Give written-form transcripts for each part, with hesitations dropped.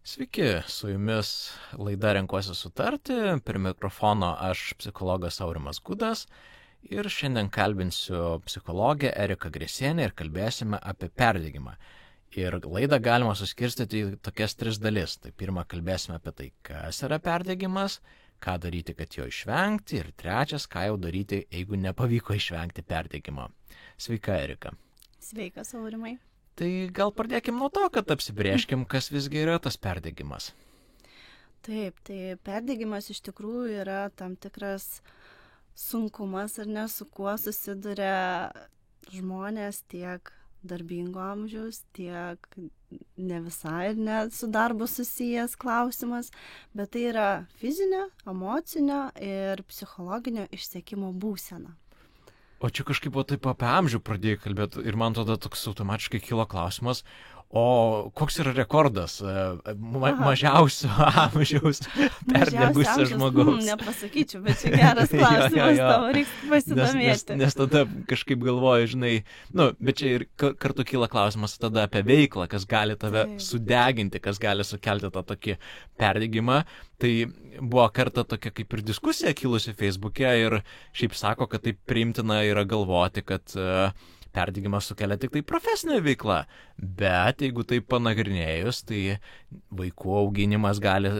Sveiki, su jumis laida Renkuosi sutarti, prie mikrofono aš psichologas Aurimas Gudas ir šiandien kalbinsiu psichologę Eriką Grėsienę ir kalbėsime apie perdegimą. Ir laidą galima suskirstyti į tokias 3 dalis. Tai pirmą kalbėsime apie tai, kas yra perdegimas, ką daryti, kad jo išvengti ir trečias, ką jau daryti, jeigu nepavyko išvengti perdegimo. Sveika, Erika. Sveikas, Aurimai. Tai gal pradėkim nuo to, kad apsibrėžkim, kas visgi yra tas perdegimas. Taip, tai perdegimas iš tikrųjų yra tam tikras sunkumas, ar ne, su kuo susiduria žmonės tiek darbingo amžiaus, tiek ne visai ir ne su darbu susijęs klausimas, bet tai yra fizinio, emocinio ir psichologinio išsekimo būsena. O čia kažkaip taip apie amžių pradėjai kalbėti ir man tada toks automatiškai kilo klausimas, o koks yra rekordas mažiausio amžiaus perdegusio žmogaus? Nepasakyčiau, bet čia geras klausimas, tavo reiks pasidomėti. Nes tada kažkaip galvoju, žinai, bet čia ir kartu kyla klausimas tada apie veiklą, kas gali tave sudeginti, kas gali sukelti tą tokį perdegimą. Tai buvo kartą tokia kaip ir diskusija kilusi Facebook'e ir šiaip sako, kad taip priimtina yra galvoti, kad perdegimas sukelia tik tai profesinė veikla, bet jeigu tai panagrinėjus, tai vaikų auginimas gali,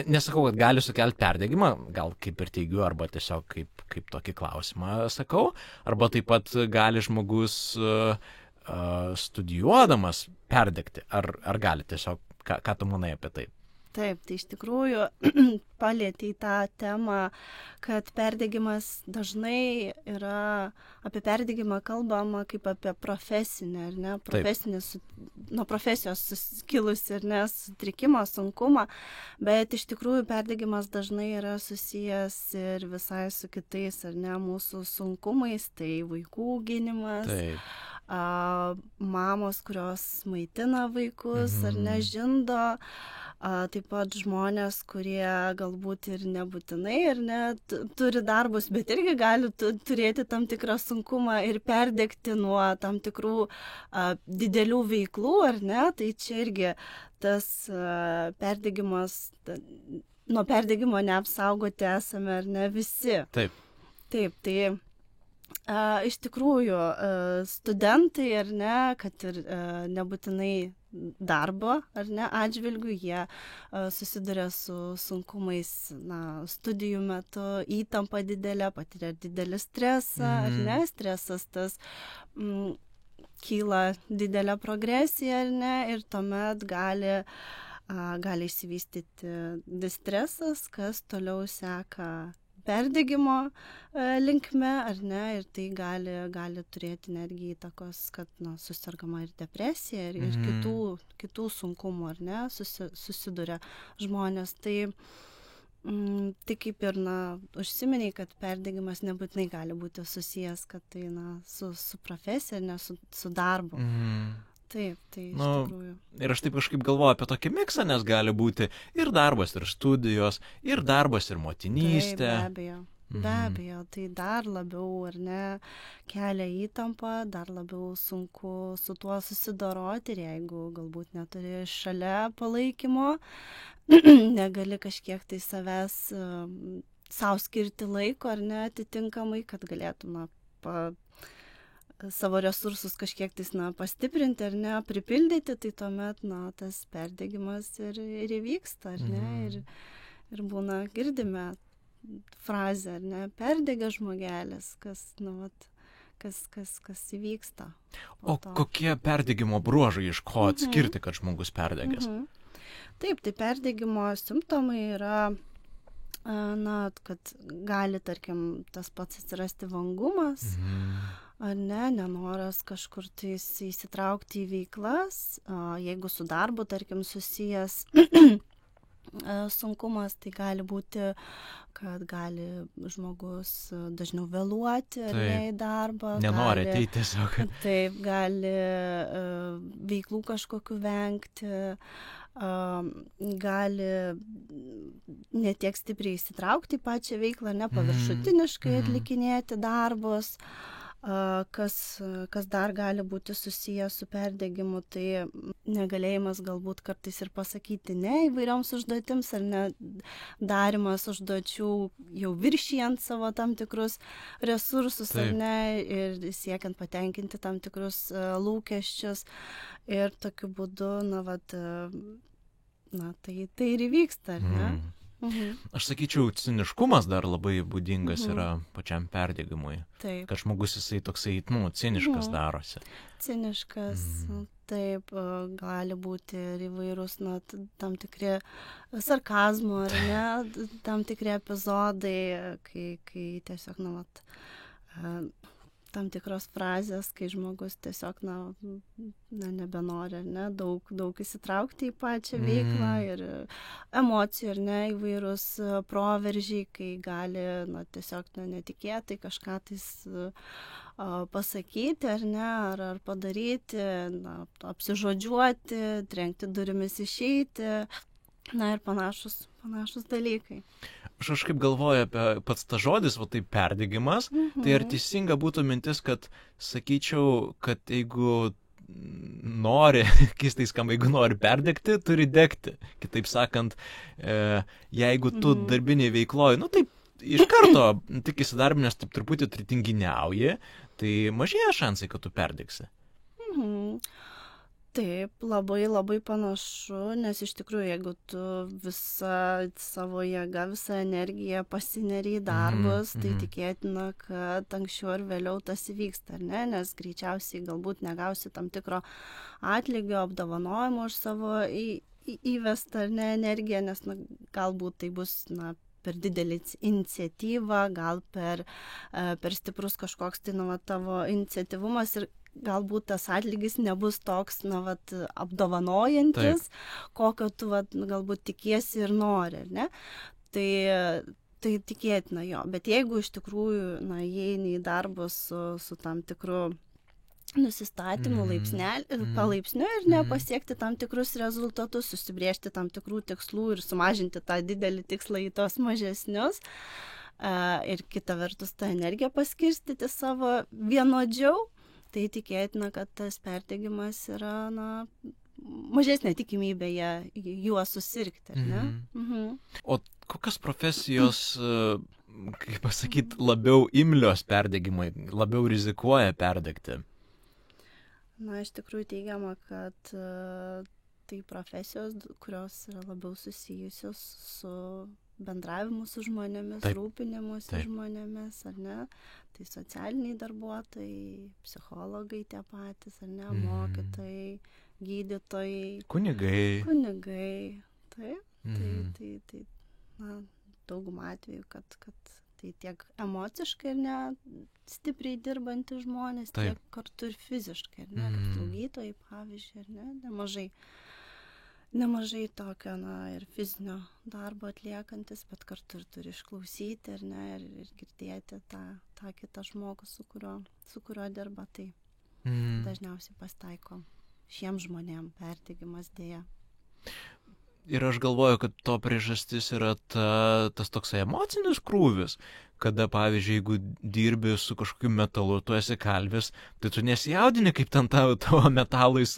nesakau, kad gali sukelti perdegimą, gal kaip ir teigiu, arba tiesiog kaip tokį klausimą sakau, arba taip pat gali žmogus studijuodamas perdegti, ar gali tiesiog, ką tu manai apie tai? Taip, tai iš tikrųjų palietei tą temą, kad perdegimas dažnai yra, apie perdegimą kalbama kaip apie profesinę, ar ne, nuo profesijos kilusi, ar ne, sutrikimą, sunkumą, bet iš tikrųjų perdegimas dažnai yra susijęs ir visai su kitais, ar ne, mūsų sunkumais, tai vaikų auginimas, mamos, kurios maitina vaikus, ar ne, žindo, taip pat žmonės, kurie galbūt ir nebūtinai ir ne turi darbus, bet irgi gali turėti tam tikrą sunkumą ir perdegti nuo tam tikrų didelių veiklų, ar ne, tai čia irgi tas perdegimas, nuo perdegimo neapsaugoti esame, ar ne, visi. Taip, tai iš tikrųjų studentai, ar ne, kad ir nebūtinai darbo, ar ne, atžvilgių, jie susiduria su sunkumais, studijų metu, įtampa didelė, patiria didelį stresą, ar ne, stresas tas kyla didelė progresija, ar ne, ir tuomet gali išsivystyti distresas, kas toliau seka perdegimo linkme, ar ne, ir tai gali turėti netgi įtakos, kad susirgama ir depresija, ir kitų sunkumų, ar ne, susiduria žmonės. Tai kaip ir, užsiminiai, kad perdegimas nebūtinai gali būti susijęs, kad tai, su profesija, ne su darbu. Taip, tai iš tikrųjų. Ir aš taip kažkaip galvoju apie tokį miksą, nes gali būti ir darbas, ir studijos, ir darbas, ir motinystė. Taip, be abejo, tai dar labiau, ar ne, kelia įtampą, dar labiau sunku su tuo susidoroti ir jeigu galbūt neturi šalia palaikymo, negali kažkiek tai savęs sau skirti laiko, ar ne, atitinkamai, kad galėtum savo resursus kažkiek tais, pastiprinti, ar ne, pripildyti, tai tuomet, tas perdegimas ir įvyksta, ar ne, ir būna, girdime frazę, ar ne, perdegė žmogelis, kas įvyksta. O kokie perdegimo bruožai, iš ko atskirti, kad žmogus perdegęs? Taip, tai perdegimo simptomai yra, kad gali, tarkim, tas pats atsirasti vangumas, ar ne, nenoras kažkur tai įsitraukti į veiklas, jeigu su darbu, tarkim, susijęs sunkumas, tai gali būti, kad gali žmogus dažniau vėluoti, ar ne, į darbą. Nenori ateiti tiesiog. Taip, gali veiklų kažkokių vengti, gali netiek stipriai įsitraukti į pačią veiklą, nepaviršutiniškai atlikinėti darbus, Kas dar gali būti susijęs su perdegimu, tai negalėjimas galbūt kartais ir pasakyti ne įvairioms užduotims ar ne darimas užduočių jau viršijant savo tam tikrus resursus ar ne ir siekiant patenkinti tam tikrus lūkesčius ir tokiu būdu, tai ir įvyksta, ar ne? Aš sakyčiau, ciniškumas dar labai būdingas yra pačiam perdegimui. Taip. Kad žmogus jisai toksai, ciniškas darosi. Ciniškas, taip, gali būti ir įvairūs, tam tikri sarkazmo, ar ne, tam tikri epizodai, kai tiesiog, tam tikros frazės, kai žmogus tiesiog, nebenori, ar ne, daug įsitraukti į pačią veiklą ir emocijų, ar ne, įvairūs proveržiai, kai gali, tiesiog, netikėtai kažką tais pasakyti, ar ne, ar padaryti, apsižodžiuoti, trenkti durimis išeiti, ir panašus dalykai. Aš kažkaip galvoju apie pats tas žodis, tai perdegimas, tai ar teisinga būtų mintis, kad sakyčiau, kad jeigu nori, keistai skamba, jeigu nori perdegti, turi degti. Kitaip sakant, jeigu tu darbiniai veikloji, taip iš karto tik įsidarbinęs taip truputį tinginiauji, tai mažėja šansai, kad tu perdegsi. Taip, labai labai panašu, nes iš tikrųjų, jeigu tu visą savo jėgą, visą energiją pasineri į darbus, tai tikėtina, kad anksčiau ar vėliau tas įvyksta, ar ne, nes greičiausiai galbūt negausi tam tikro atlygio, apdovanojimo už savo įvestą ar ne energiją, nes galbūt tai bus per didelį iniciatyvą, gal per stiprus kažkoks tai tavo iniciatyvumas ir galbūt tas atlygis nebus toks, apdovanojantis, kokio tu galbūt tikiesi ir nori, ar ne? Tai tikėtina jo, bet jeigu iš tikrųjų, įeini į darbus su tam tikru nusistatymu palaipsniui ir nepasiekti tam tikrus rezultatus, susibrėžti tam tikrų tikslų ir sumažinti tą didelį tikslą į tos mažesnius, ir kita vertus tą energiją paskirstyti savo vienodžiau, tai tikėtina, kad tas perdegimas yra, mažesnė tikimybė juo susirgti, ar ne? O kokios profesijos, kaip pasakyti, labiau imlios perdegimui, labiau rizikuoja perdegti? Iš tikrųjų teigiama, kad tai profesijos, kurios yra labiau susijusios su bendravimu su žmonėmis, rūpinimus žmonėmis, ar ne? Tai socialiniai darbuotojai, psichologai tie patys, ar ne? Mokytojai, gydytojai. Kunigai. Taip. Tai daugumą atveju, kad tai tiek emociškai, ar ne, stipriai dirbantys žmonės, tiek kartu ir fiziškai, ar ne? Kaip slaugytojai, pavyzdžiui, ar ne? Nemažai tokio, ir fizinio darbo atliekantis, bet kartu ir turi išklausyti, ar ne, ir girdėti tą kitą žmogų, su kuriuo dirba, tai dažniausiai pasitaiko šiems žmonėms perdegimas dėja. Ir aš galvoju, kad to priežastis yra tas toksai emocinis krūvis, kada, pavyzdžiui, jeigu dirbi su kažkokiu metalu, tu esi kalvis, tai tu nesijaudini, kaip ten tavo metalais,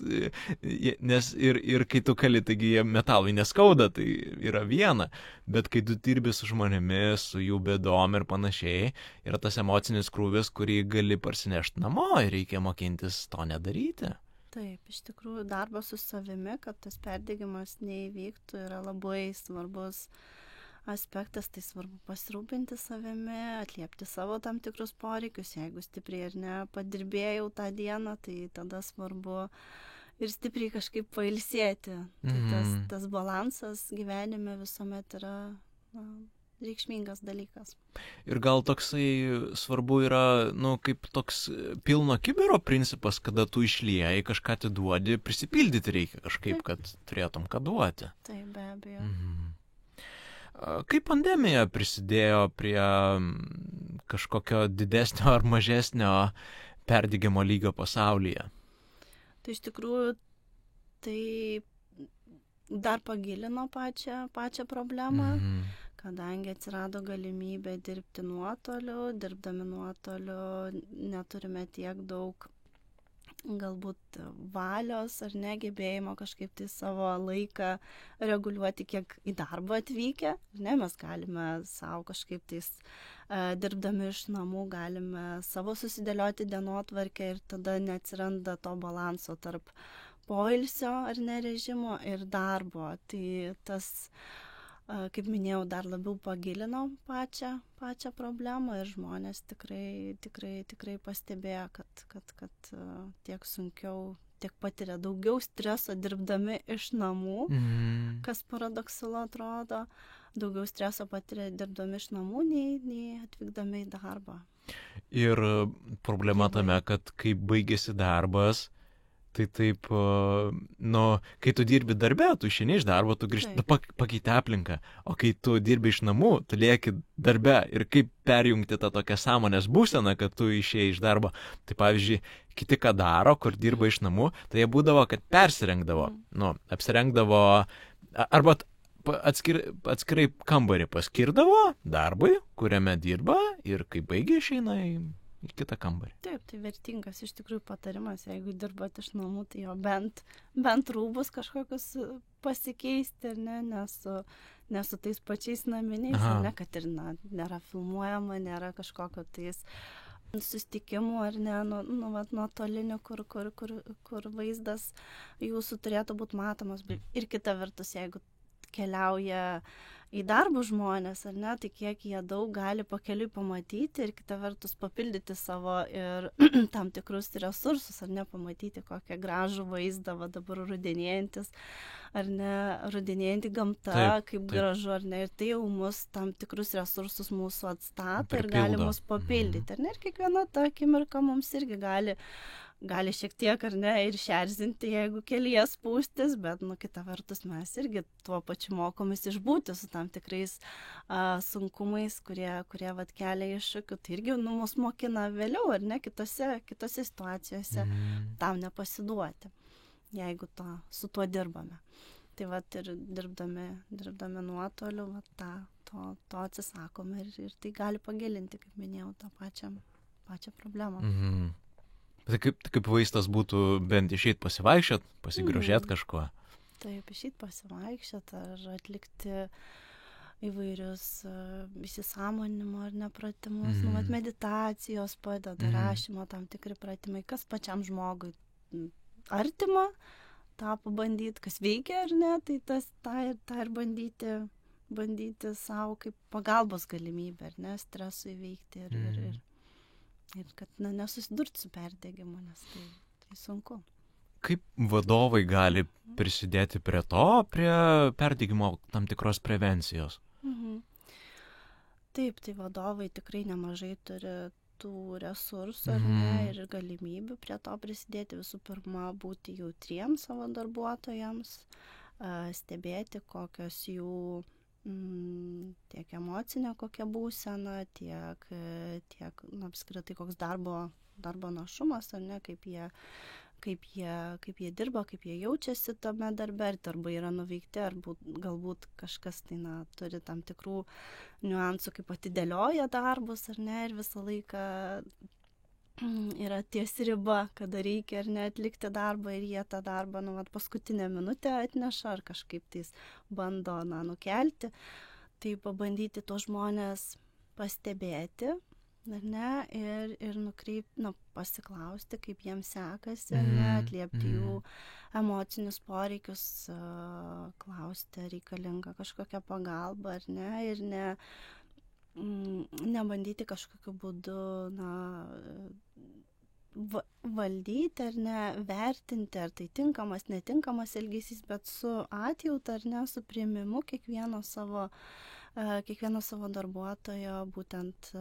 nes ir kai tu kali, taigi jie metalai neskauda, tai yra viena, bet kai tu dirbi su žmonėmis, su jų bėdom ir panašiai, yra tas emocinis krūvis, kurį gali parsinešti namo ir reikia mokintis to nedaryti. Taip, iš tikrųjų darbas su savimi, kad tas perdegimas neįvyktų, yra labai svarbus aspektas, tai svarbu pasirūpinti savimi, atliepti savo tam tikrus poreikius, jeigu stipriai ar ne padirbėjau tą dieną, tai tada svarbu ir stipriai kažkaip pailsėti. Tai tas balansas gyvenime visuomet yra reikšmingas dalykas. Ir gal toksai svarbu yra, kaip toks pilno kibiro principas, kada tu išliejai, kažką atiduodi, prisipildyti reikia kažkaip, kad turėtum ką duoti. Taip, be abejo. Kaip pandemija prisidėjo prie kažkokio didesnio ar mažesnio perdegimo lygio pasaulyje? Tai iš tikrųjų tai dar pagilino pačią problemą, kadangi atsirado galimybė dirbti nuotoliu, dirbdami nuotoliu neturime tiek daug galbūt valios ar negebėjimo kažkaip tai savo laiką reguliuoti, kiek į darbą atvykę. Ne, mes galime savo kažkaip tais dirbdami iš namų, galime savo susidėlioti dienotvarkę ir tada neatsiranda to balanso tarp poilsio ar ne režimo ir darbo. Tai tas, kaip minėjau, dar labiau pagilino pačią problemą ir žmonės tikrai pastebėjo, kad tiek sunkiau, tiek patiria daugiau streso dirbdami iš namų, kas paradoksalu atrodo, daugiau streso patiria dirbdami iš namų nei atvykdami į darbą. Ir problema tame, kad kai baigėsi darbas, tai taip, kai tu dirbi darbe, tu išeini iš darbo, tu grįžti, pakeiti aplinką, o kai tu dirbi iš namų, tu lieki darbe ir kaip perjungti tą tokią sąmonės būseną, kad tu išėjai iš darbo. Tai pavyzdžiui, kiti ką daro, kur dirba iš namų, tai jie būdavo, kad persirengdavo, apsirengdavo, arba atskirai kambarį paskirdavo darbui, kuriame dirba ir kai baigia išeina į kitą kambarį. Taip, tai vertingas iš tikrųjų patarimas, jeigu dirbat iš namų, tai jo bent rūbus kažkokius pasikeisti, ne su tais pačiais naminiais, ne, kad ir nėra filmuojama, nėra kažkokio tais susitikimų ar ne, nuotolinių, kur vaizdas jūsų turėtų būti matomas. Ir kita vertus, jeigu keliauja į darbų žmonės, ar ne, tai kiek jie daug gali pakeliui pamatyti ir kita vertus papildyti savo ir tam tikrus resursus, ar ne, pamatyti kokią gražų vaizdą, va dabar rudenėjantis, ar ne, rudenėjanti gamta, kaip gražu, ar ne, ir tai jau mus tam tikrus resursus mūsų atstato ir gali mus papildyti, ar ne, ir kiekviena ta akimirka mums irgi gali šiek tiek, ar ne, ir šerzinti, jeigu kelyje spūstis, bet, kita vertus, mes irgi tuo pačiu mokomės išbūti su tam tikrais sunkumais, kurie vat kelia iššūkių. Tai irgi mus mokina vėliau, ar ne, kitose situacijose tam nepasiduoti, jeigu su tuo dirbame. Tai vat ir dirbdami nuotoliu, vat to atsisakome ir tai gali pagilinti, kaip minėjau, tą pačią problemą. Tai kaip vaistas būtų bent išeit pasivaikščiot, pasigrožėt kažkuo? Taip, išeit pasivaikščiot ar atlikti įvairius įsisąmoninimo ar nepratimus, meditacijos padeda, rašymo tam tikri pratimai, kas pačiam žmogui artima, tą pabandyti, kas veikia ar ne, tai tą ir bandyti savo kaip pagalbos galimybę, ar ne, stresui įveikti ir kad nesusidurti su perdegimu, nes tai sunku. Kaip vadovai gali prisidėti prie perdegimo tam tikros prevencijos? Taip, tai vadovai tikrai nemažai turi tų resursų ar ne, ir galimybių prie to prisidėti. Visų pirma, būti jautriems savo darbuotojams, stebėti, kokios jų tiek emocinė kokia būsena, tiek apskritai koks darbo našumas, ar ne, kaip jie dirba, kaip jie jaučiasi tame darbe, ar darbai yra nuveikti, ar galbūt kažkas tai turi tam tikrų niuansų, kaip atidėlioja darbus, ar ne, ir visą laiką yra ties riba, kada reikia ar ne atlikti darbą ir jie tą darbą paskutinę minutę atneša ar kažkaip tais bando nukelti. Tai pabandyti tos žmonės pastebėti, ar ne, ir pasiklausti, kaip jiems sekasi, ar ne, atliepti jų emocinius poreikius, klausti, ar reikalinga kažkokia pagalba, ar ne, ir nebandyti kažkokiu būdu valdyti ar ne, vertinti, ar tai tinkamas, netinkamas elgesys, bet su atjauta ar ne, su priėmimu kiekvieno savo darbuotojo būtent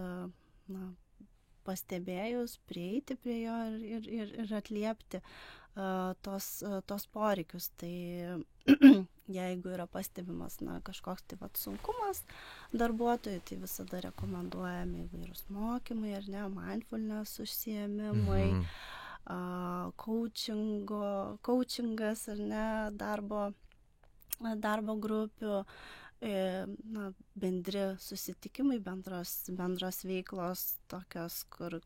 pastebėjus, prieiti prie jo ir atliepti tos poreikius. Tai jeigu yra pastebimas kažkoks tai sunkumas darbuotojui, tai visada rekomenduojami įvairūs mokymai, ar ne, mindfulness užsiėmimai, coachingas, ar ne, darbo grupių bendri susitikimai, bendros veiklos tokios, kur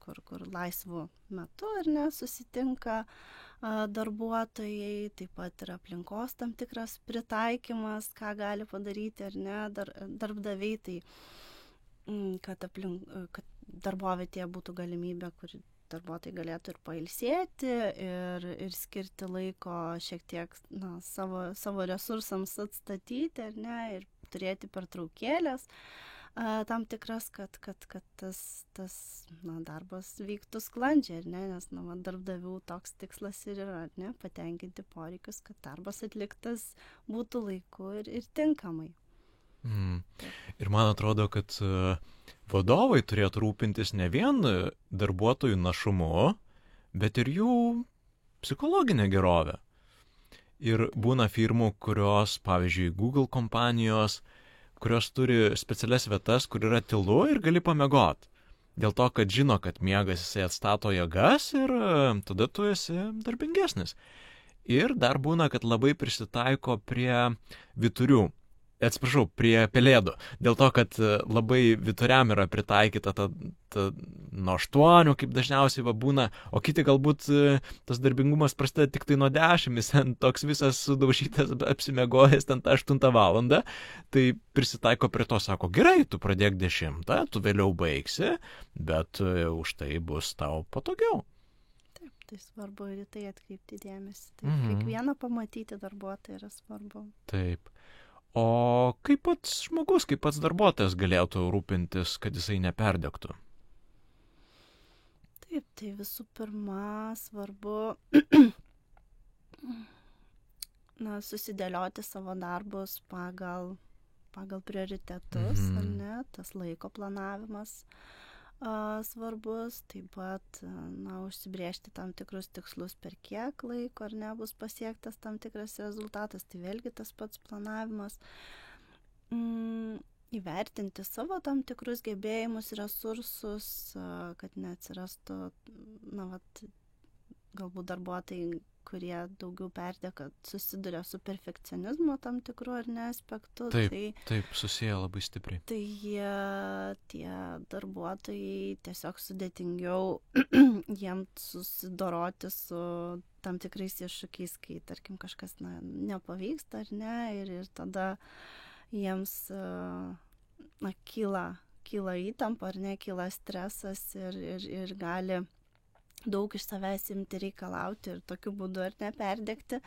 laisvu metu ar ne susitinka darbuotojai, taip pat ir aplinkos tam tikras pritaikymas, ką gali padaryti ar ne darbdaviai, tai kad darbovietėje būtų galimybė, kur darbuotojai galėtų ir pailsėti, ir skirti laiko šiek tiek savo resursams atstatyti, ar ne, ir turėti pertraukėlės tam tikras, kad tas darbas vyktų sklandžiai, ar ne, nes darbdavių toks tikslas ir yra, ar ne, patenkinti poreikius, kad darbas atliktas būtų laiku ir tinkamai. Ir man atrodo, kad vadovai turėtų rūpintis ne vien darbuotojų našumu, bet ir jų psichologinę gerovę. Ir būna firmų, kurios, pavyzdžiui, Google kompanijos, kurios turi specialias vietas, kur yra tylu ir gali pamiegot. Dėl to, kad žino, kad miegas jisai atstato jėgas ir tada tu esi darbingesnis. Ir dar būna, kad labai prisitaiko prie vyturių. Prie pelėdų. Dėl to, kad labai vyturiam yra pritaikyta nuo 8, kaip dažniausiai būna, o kiti galbūt tas darbingumas prasideda tik tai nuo 10, jis toks visas sudaužytas, apsimegojęs ten tą 8 valandą, tai prisitaiko prie to, sako, gerai, tu pradėk 10, tu vėliau baigsi, bet už tai bus tau patogiau. Taip, tai svarbu ir tai atkreipti dėmesį. Tai kiekvieną pamatyti darbuotoją yra svarbu. Taip. O kaip pats žmogus, kaip pats darbuotojas galėtų rūpintis, kad jisai neperdegtų? Taip, tai visų pirma svarbu susidėlioti savo darbus pagal prioritetus, ar ne, tas laiko planavimas svarbus, taip pat užsibrėžti tam tikrus tikslus, per kiek laiko ar ne bus pasiektas tam tikras rezultatas, tai vėlgi tas pats planavimas, įvertinti savo tam tikrus gebėjimus, resursus, kad neatsirastų, galbūt darbuotojai, kurie daugiau perdega, susiduria su perfekcionizmu tam tikru ar ne aspektu. Taip, susiję labai stipriai. Tai tie darbuotojai tiesiog sudėtingiau jiems susidoroti su tam tikrais iššūkiais, kai, tarkim, kažkas nepavyksta ar ne, ir tada jiems kyla įtampa ar ne, kyla stresas ir gali daug iš savęs imti reikalauti ir tokiu būdu ar neperdegti.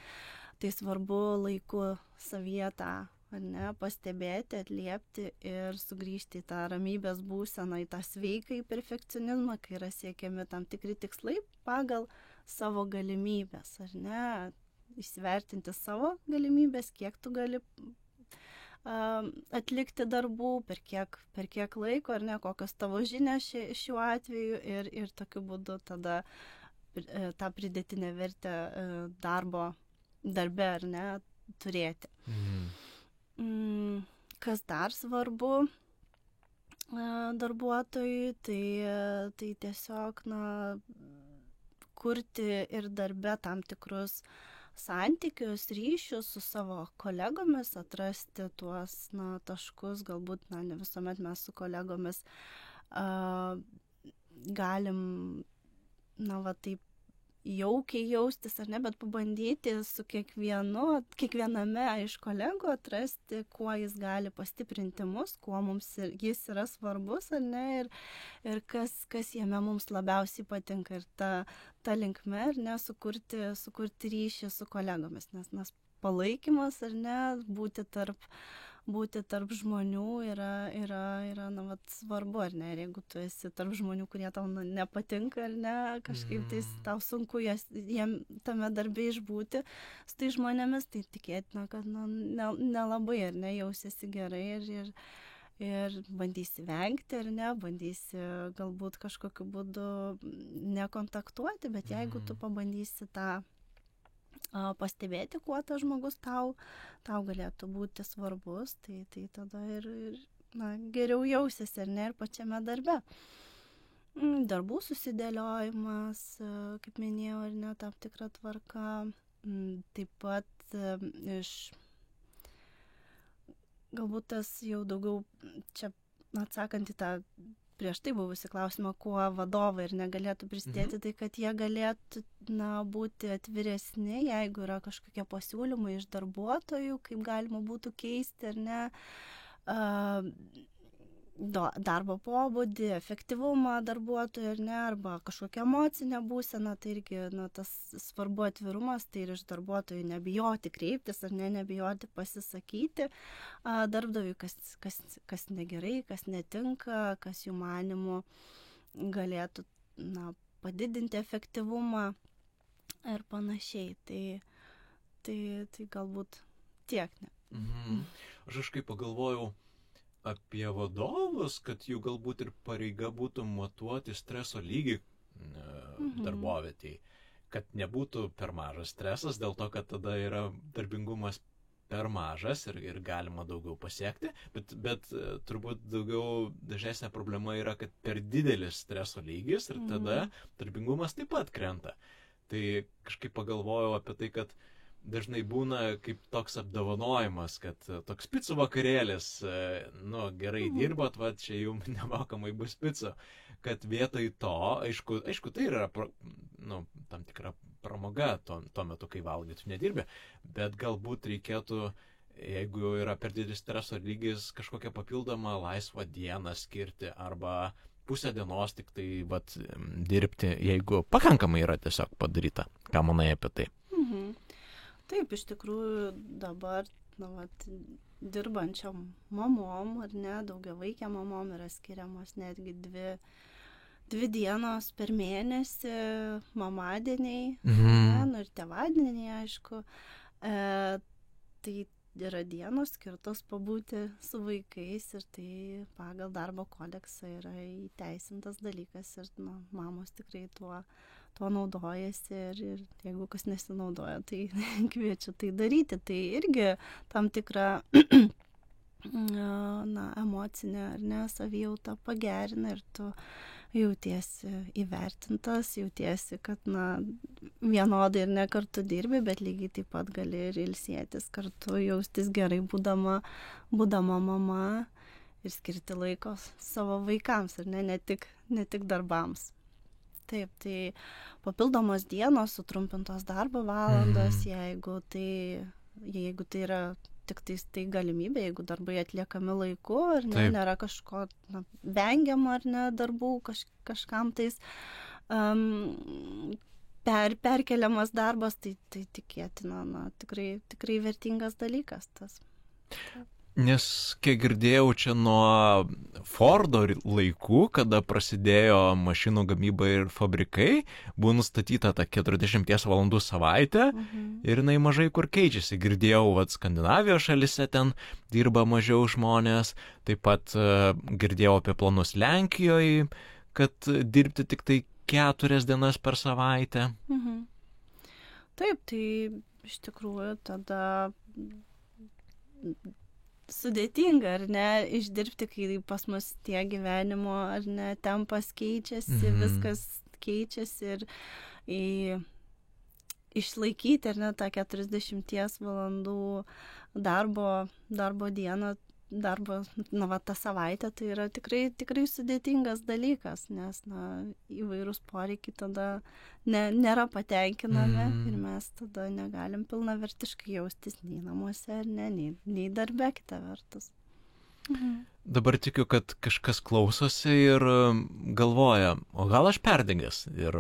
Tai svarbu laiku savyje tą ar ne, pastebėti, atliepti ir sugrįžti į tą ramybės būseną, į tą sveiką perfekcionizmą, kai yra siekiami tam tikri tikslai pagal savo galimybės, ar ne, įsivertinti savo galimybės, kiek tu gali atlikti darbų, per kiek laiko, ar ne, kokios tavo žinios šiuo atveju ir tokiu būdu tada tą pridėtinę vertę darbe, ar ne, turėti. Kas dar svarbu darbuotojui, tai tiesiog kurti ir darbe tam tikrus santykius, ryšius su savo kolegomis, atrasti tuos taškus, galbūt ne visuomet mes su kolegomis galim taip jaukiai jaustis, ar ne, bet pabandyti su kiekviename iš kolegų atrasti, kuo jis gali pastiprinti mus, kuo mums jis yra svarbus, ar ne, ir kas jame mums labiausiai patinka, ir ta linkme, ar ne, sukurti ryšį su kolegomis, nes palaikymas, ar ne, būti tarp žmonių yra svarbu, ar ne, ir jeigu tu esi tarp žmonių, kurie tau nepatinka, ar ne, kažkaip tai tau sunku jiem tame darbe išbūti su tai žmonėmis, tai tikėtina, kad nelabai, ar ne, jausiesi gerai ir bandysi vengti, ar ne, bandysi galbūt kažkokiu būdu nekontaktuoti, bet jeigu tu pabandysi tą pastebėti, kuo tas žmogus tau galėtų būti svarbus, tai tada ir geriau jausiesi, ar ne, ir pačiame darbe. Darbų susidėliojimas, kaip minėjau, ar ne, tam tikra tvarka, taip pat iš galbūt tas jau daugiau, čia atsakant į tą prieš tai buvusi klausimą, kuo vadovai ir negalėtų prisidėti, tai kad jie galėtų būti atviresni, jeigu yra kažkokie pasiūlymai iš darbuotojų, kaip galima būtų keisti ar ne darbo pobūdį, efektyvumą darbuotojų ar ne, arba kažkokią emocinę būseną, tai irgi tas svarbu atvirumas, tai ir iš darbuotojų nebijoti kreiptis ar ne, nebijoti pasisakyti darbdaviui, kas negerai, kas netinka, kas jų manymu galėtų padidinti efektyvumą ir panašiai. Tai galbūt tiek ne. Aš kažkaip pagalvojau apie vadovus, kad jų galbūt ir pareiga būtų matuoti streso lygį darbovietėje, kad nebūtų per mažas stresas, dėl to, kad tada yra darbingumas per mažas ir galima daugiau pasiekti, bet turbūt dažnesnė problema yra, kad per didelis streso lygis ir tada darbingumas taip pat krenta. Tai kažkaip pagalvojau apie tai, kad dažnai būna kaip toks apdovanojimas, kad toks picų vakarėlis, gerai dirbat, čia jums nemokamai bus picų, kad vietoj to, aišku, tai yra tam tikra pramoga tuo metu, kai valgai, tu nedirbi, bet galbūt reikėtų, jeigu yra per didelis streso lygis, kažkokią papildomą laisvą dieną skirti arba pusę dienos tik tai dirbti, jeigu pakankamai yra tiesiog padaryta. Ką manai apie tai? Taip, iš tikrųjų dabar dirbančiam mamom ar ne, daugiavaikėm mamom yra skiriamos netgi dvi dienos per mėnesį, mamadieniai, ir tėvadieniai, aišku. Tai yra dienos skirtos pabūti su vaikais ir tai pagal darbo kodeksą yra įteisintas dalykas ir mamos tikrai tuo naudojasi ir jeigu kas nesinaudoja, tai kviečiu tai daryti. Tai irgi tam tikrą emocinę ar ne savijautą pagerina ir tu jautiesi įvertintas, jautiesi, kad vienodai ir ne kartu dirbi, bet lygiai taip pat gali ir ilsėtis kartu, jaustis gerai būdama mama ir skirti laiko savo vaikams ir ne tik darbams. Taip, tai papildomos dienos, sutrumpintos darbo valandos, jeigu tai yra tik tai galimybė, jeigu darbai atliekami laiku, ar nėra kažko vengiamo ar ne darbų kažkam tais perkeliamas darbas, tai tikėtina, tikrai vertingas dalykas tas. Taip. Nes, kiek girdėjau, čia nuo Fordo laikų, kada prasidėjo mašinų gamyba ir fabrikai, buvo nustatyta ta 40 valandų savaitė ir jinai mažai kur keičiasi. Girdėjau, Skandinavijos šalise ten dirba mažiau žmonės, taip pat girdėjau apie planus Lenkijoje, kad dirbti tik tai 4 dienas per savaitę. Taip, tai iš tikrųjų tada sudėtinga, ar ne, išdirbti, kai pas mus tie gyvenimo, ar ne, tempas keičiasi, viskas keičiasi ir išlaikyti, ar ne, tą 40 valandų darbo dieną, tą savaitę, tai yra tikrai sudėtingas dalykas, nes, įvairūs poreikiai tada nėra patenkinami ir mes tada negalim pilnavertiškai jaustis nei namuose, ar ne, nei darbe kita vertus. Dabar tikiu, kad kažkas klausosi ir galvoja, o gal aš perdegęs ir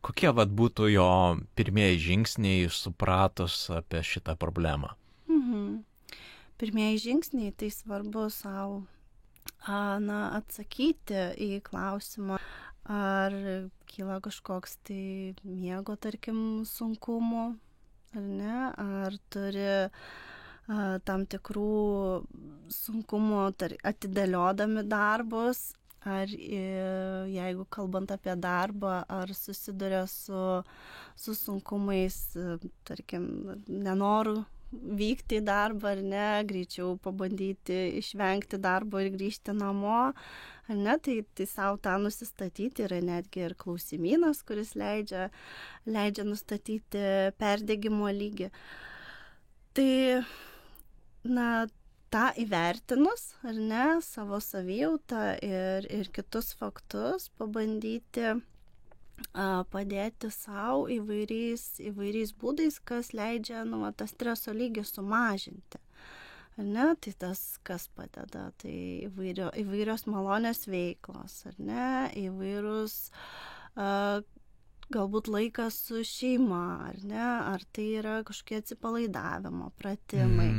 kokie būtų jo pirmieji žingsniai supratus apie šitą problemą? Pirmieji žingsniai, tai svarbu savo atsakyti į klausimą, ar kyla kažkoks tai miego, tarkim, sunkumų, ar ne, ar turi tam tikrų sunkumų atidėliodami darbus, ar jeigu kalbant apie darbą, ar susiduria su sunkumais, tarkim, nenoru vykti į darbą ar ne, greičiau pabandyti išvengti darbo ir grįžti namo, ar ne, tai savo tą nusistatyti yra netgi ir klausimynas, kuris leidžia nustatyti perdegimo lygį. Tai, tą įvertinus, ar ne, savo savijautą ir kitus faktus pabandyti padėti savo įvairiais būdais, kas leidžia tą streso lygį sumažinti. Ar ne? Tai tas, kas padeda, tai įvairios malonios veiklos, ar ne? Įvairūs galbūt laikas su šeima, ar ne? Ar tai yra kažkokie atsipalaidavimo pratimai.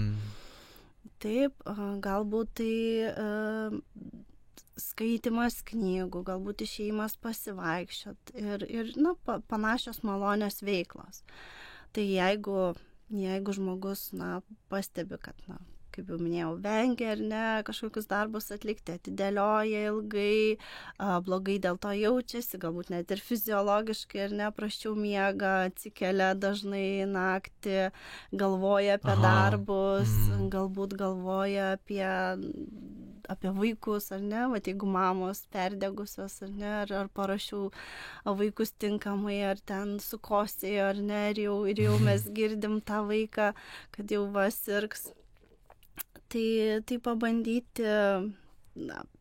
Taip, galbūt tai skaitimas knygų, galbūt išėjimas pasivaikščiot ir panašios malonios veiklos. Tai jeigu žmogus, pastebi, kad, kaip jau minėjau, vengia ar ne kažkokius darbus atlikti, atidėlioja ilgai, blogai dėl to jaučiasi, galbūt net ir fiziologiškai ar ne prasčiau miega, atsikelia dažnai naktį, galvoja apie darbus, galbūt galvoja apie vaikus, ar ne, jeigu mamos perdegusios, ar ne, ar parašiau vaikus tinkamai, ar ten sukosėjo, ar ne, ir jau mes girdim tą vaiką, kad jau sirgs. Tai pabandyti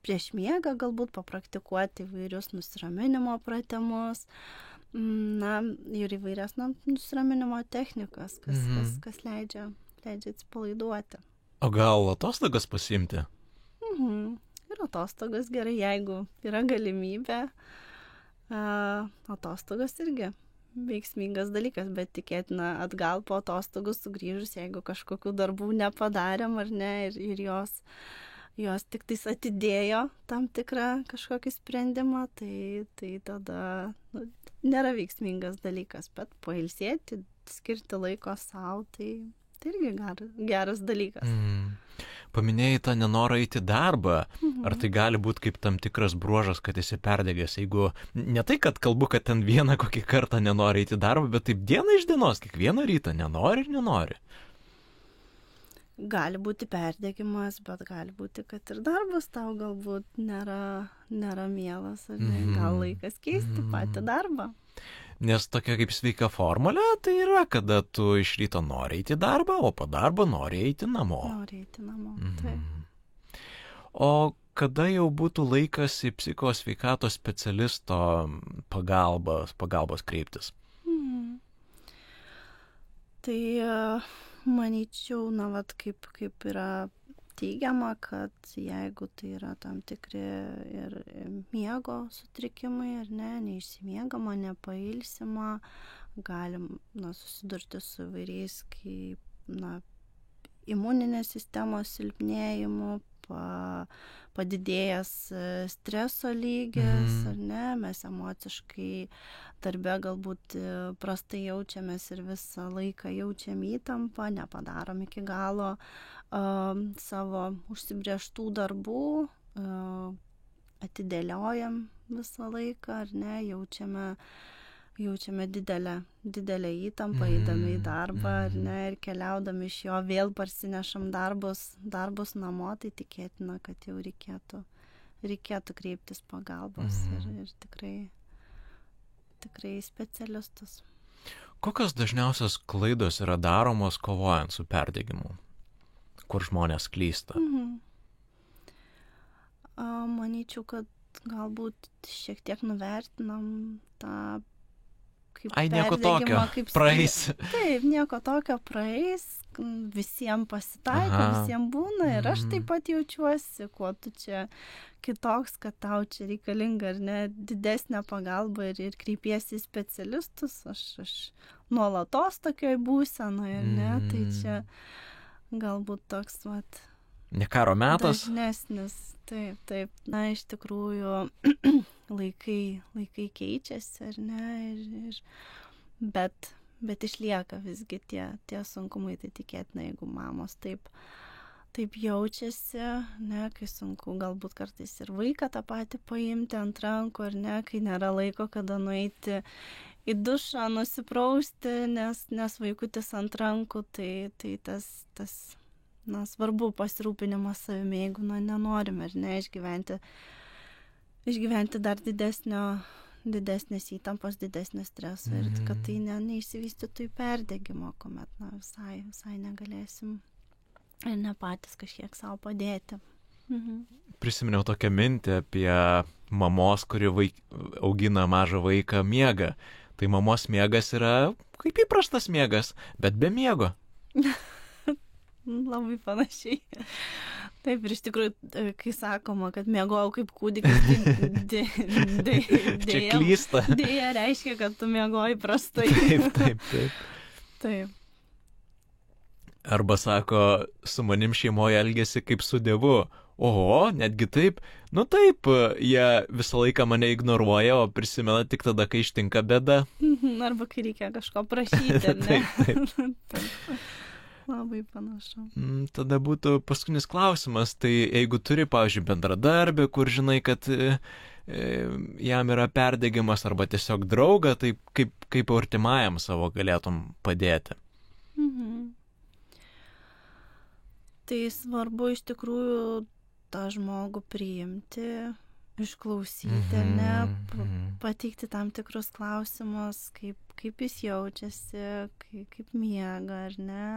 prieš miegą galbūt papraktikuoti įvairius nusiraminimo pratimus, ir įvairias nusiraminimo technikas, kas leidžia atsipalaiduoti. O gal atostogas pasiimti? Ir atostogas gerai, jeigu yra galimybė. Atostogas irgi veiksmingas dalykas, bet tikėtina atgal po atostogų sugrįžus, jeigu kažkokių darbų nepadarėm ar ne, ir jos tik tais atidėjo tam tikrą kažkokį sprendimą, tai tada nėra veiksmingas dalykas, bet pailsėti, skirti laiko savo, tai irgi geras dalykas. Paminėjai tą nenorą eiti darbą. Ar tai gali būti kaip tam tikras bruožas, kad esi perdegęs? Jeigu ne tai, kad kalbu, kad ten vieną kokį kartą nenori eiti darbą, bet taip diena iš dienos, kiekvieną rytą nenori ir nenori. Gali būti perdegimas, bet gali būti, kad ir darbas tau galbūt nėra mielas, ar ne? Gal laikas keisti patį darbą. Nes tokia kaip sveika formulė, tai yra, kada tu iš ryto nori eiti darbą, o po darbo nori eiti namo. Taip. O kada jau būtų laikas į psichosveikatos specialisto pagalbos kreiptis? Tai manyčiau, kaip yra teigiama, kad jeigu tai yra tam tikri ir miego sutrikimai, ar ne, neišsimiegama, nepailsima, galim susidurti su įvairiais kaip imuninės sistemos silpnėjimu, padidėjęs streso lygis, ar ne, mes emociškai darbe galbūt prastai jaučiamės ir visą laiką jaučiam įtampą, nepadarom iki galo savo užsibrėžtų darbų, atidėliojam visą laiką, ar ne, jaučiame didelę įtampą, eidami į darbą, ar ne, ir keliaudami iš jo vėl parsinešam darbus namo, tai tikėtina, kad jau reikėtų kreiptis pagalbos ir tikrai specialistus. Kokios dažniausios klaidos yra daromos kovojant su perdegimu? Kur žmonės klysta? Manyčiau, kad galbūt šiek tiek nuvertinam tą kaip nieko tokio, praeis. Taip, nieko tokio praeis, visiems pasitaiko, visiems būna ir aš taip pat jaučiuosi, kuo tu čia kitoks, kad tau čia reikalinga ar ne didesnė pagalba ir kreipiesi į specialistus, aš nuolatos tokioj būsenoje, ne, tai čia galbūt toks, ne karo metas. Dažnesnis, taip. Iš tikrųjų, laikai keičiasi, ar ne, bet išlieka visgi tie sunkumai, tai tikėtina, jeigu mamos taip jaučiasi, ne, kai sunku galbūt kartais ir vaiką tą patį paimti ant rankų, ar ne, kai nėra laiko, kada nueiti į dušą, nusiprausti, nes vaikutis ant rankų, tai tas svarbu pasirūpinimas savimi, jeigu nenorime, ar ne, išgyventi dar didesnės įtampos, didesnės streso ir kad tai neišsivystytų į perdegimo, kuomet visai negalėsim ir ne patys kažkiek savo padėti. Prisiminiau tokią mintį apie mamos, kuri augina mažą vaiką, miegą. Tai mamos miegas yra kaip įprastas miegas, bet be miego. Labai panašiai. Taip, ir iš tikrųjų, kai sakoma, kad miegojau kaip kūdikis, tai Čia klysta. Dėja reiškia, kad tu miegoji prastai. Taip. Arba sako, su manim šeimoje elgesi kaip su dievu. Oho, netgi taip. Nu taip, jie visą laiką mane ignoruoja, o prisimena tik tada, kai ištinka bėda. Arba kai reikia kažko prašyti, ne? Taip. Labai panašu. Tada būtų paskutinis klausimas. Tai jeigu turi, pavyzdžiui, bendradarbį, kur žinai, kad jam yra perdegimas, arba tiesiog draugą, tai kaip artimajam savo galėtum padėti? Tai svarbu iš tikrųjų tą žmogų priimti, išklausyti, pateikti tam tikrus klausimus, kaip jis jaučiasi, kaip miega, ar ne,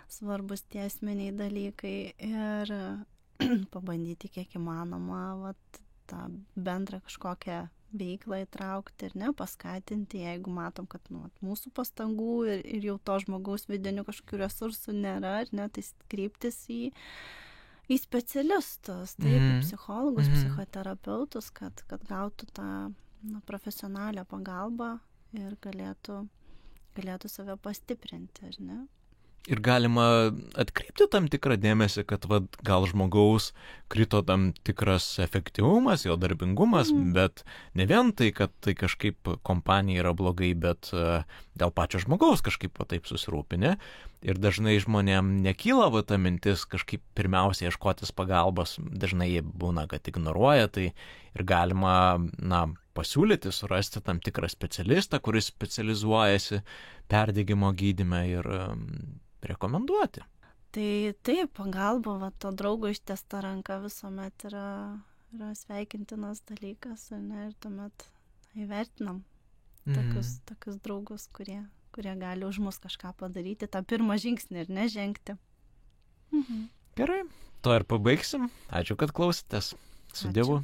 svarbus tie asmeniai dalykai ir pabandyti kiek įmanoma tą bendrą kažkokią veiklą įtraukti ir paskatinti, jeigu matom, kad mūsų pastangų ir jau to žmogaus vidinių kažkokių resursų nėra, tai kreiptis į specialistus, taip, psichologus, psichoterapeutus, kad gautų tą profesionalią pagalbą ir galėtų save pastiprinti, ar ne? Ir galima atkreipti tam tikrą dėmesį, kad gal žmogaus krito tam tikras efektyvumas, jo darbingumas, bet ne vien tai, kad tai kažkaip kompanija yra blogai, bet dėl pačio žmogaus kažkaip taip susirūpinę. Ir dažnai žmonėm nekyla ta mintis kažkaip pirmiausia ieškotis pagalbos, dažnai jie būna, kad ignoruoja, tai ir galima, pasiūlyti, surasti tam tikrą specialistą, kuris specializuojasi perdegimo gydyme ir rekomenduoti. Tai taip, pagalba, to draugo ištiesta ranka visuomet yra sveikintinas dalykas, ir tuomet įvertinam tokius draugus, kurie gali už mus kažką padaryti, tą pirmą žingsnį ir nežengti. Gerai, to ir pabaigsim. Ačiū, kad klausėtės. Su Dievu.